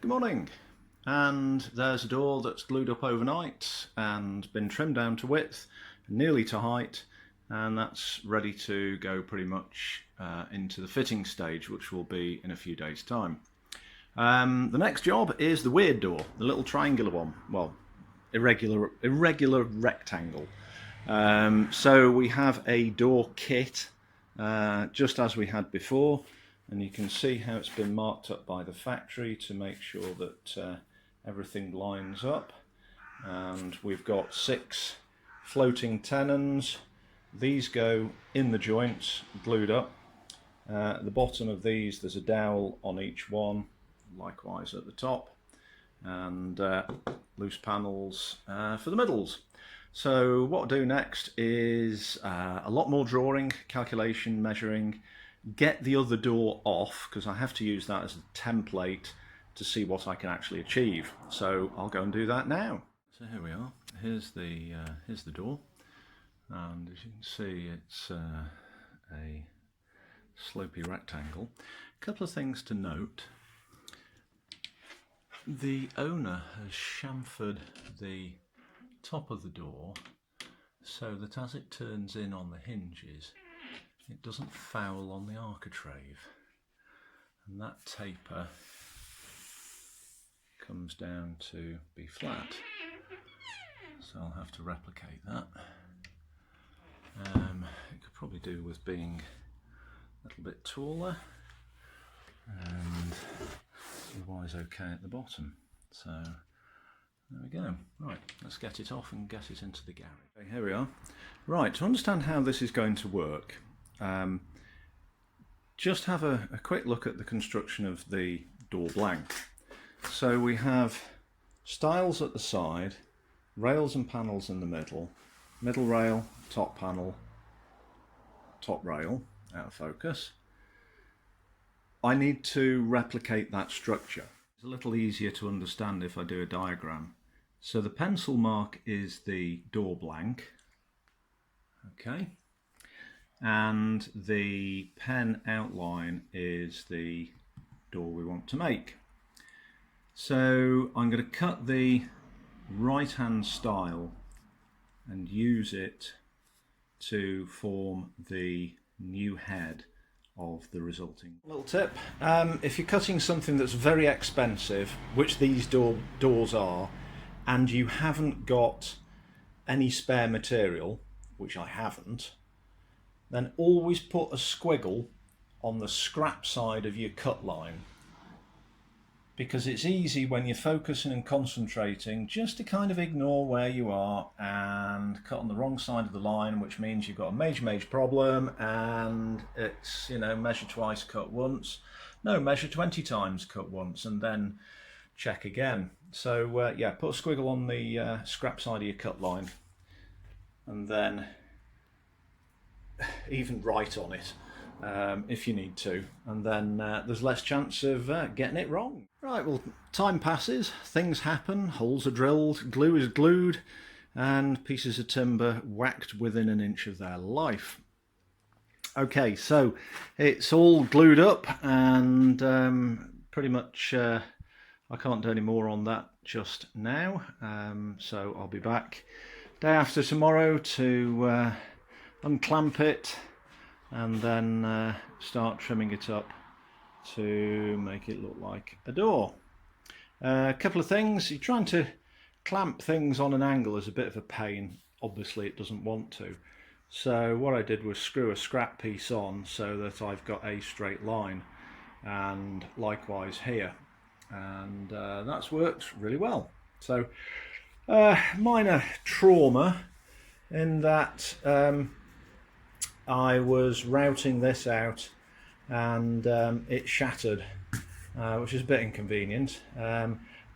Good morning. And there's a door that's glued up overnight and been trimmed down to width, nearly to height, and that's ready to go pretty much into the fitting stage, which will be in a few days' time. The next job is the weird door, the little triangular one, well, irregular rectangle. So we have a door kit, just as we had before, and you can see how it's been marked up by the factory to make sure that everything lines up. And we've got 6 floating tenons. These go in the joints, glued up. At the bottom of these there's a dowel on each one, likewise at the top, and loose panels for the middles. So what I'll do next is a lot more drawing, calculation, measuring, get the other door off, because I have to use that as a template to see what I can actually achieve. So I'll go and do that now. So here we are. Here's the door, and as you can see, it's a slopey rectangle. A couple of things to note. The owner has chamfered the top of the door so that as it turns in on the hinges, it doesn't foul on the architrave, and that taper comes down to be flat, so I'll have to replicate that. It could probably do with being a little bit taller, and otherwise okay at the bottom. So there we go. Right, let's get it off and get it into the garage. Okay, here we are. Right, to understand how this is going to work, just have a quick look at the construction of the door blank. So we have stiles at the side, rails and panels in the middle rail, top panel, top rail, out of focus. I need to replicate that structure. It's a little easier to understand if I do a diagram. So the pencil mark is the door blank, okay, and the pen outline is the door we want to make. So I'm going to cut the right hand stile and use it to form the new head of the resulting. Little tip, if you're cutting something that's very expensive, which these doors are, and you haven't got any spare material, which I haven't, then always put a squiggle on the scrap side of your cut line, because it's easy when you're focusing and concentrating just to kind of ignore where you are and cut on the wrong side of the line, which means you've got a major problem, and it's, you know, measure twice, cut once. No, measure 20 times, cut once, and then check again. So yeah, put a squiggle on the scrap side of your cut line, and then even write on it if you need to, and then there's less chance of getting it wrong. Right, well, time passes, things happen, holes are drilled, glue is glued, and pieces of timber whacked within an inch of their life. Okay, so it's all glued up, and pretty much I can't do any more on that just now, so I'll be back day after tomorrow to unclamp it and then start trimming it up to make it look like a door. A couple of things, you're trying to clamp things on an angle is a bit of a pain. Obviously it doesn't want to. So what I did was screw a scrap piece on so that I've got a straight line, and likewise here. And that's worked really well. So minor trauma in that I was routing this out and it shattered, which is a bit inconvenient,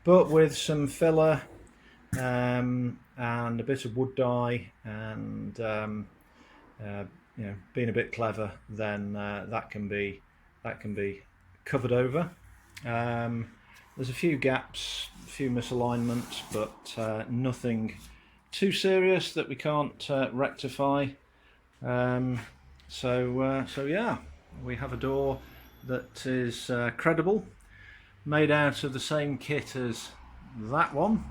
but with some filler and a bit of wood dye and you know, being a bit clever, then that can be covered over. There's a few gaps, a few misalignments, but nothing too serious that we can't rectify. So yeah, we have a door that is credible, made out of the same kit as that one,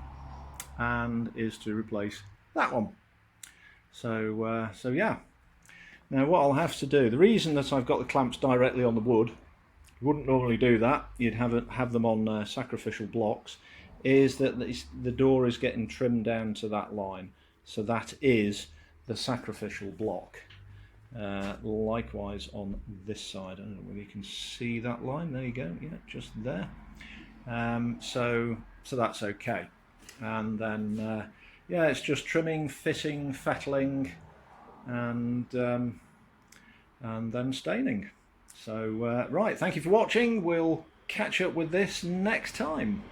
and is to replace that one. So yeah. Now what I'll have to do, the reason that I've got the clamps directly on the wood, you wouldn't normally do that, you'd have them on sacrificial blocks, is that the door is getting trimmed down to that line. So that is the sacrificial block. Likewise on this side, I don't know whether you can see that line, there you go, yeah, just there. So that's okay. And then yeah, it's just trimming, fitting, fettling, and then staining. So right, thank you for watching. We'll catch up with this next time.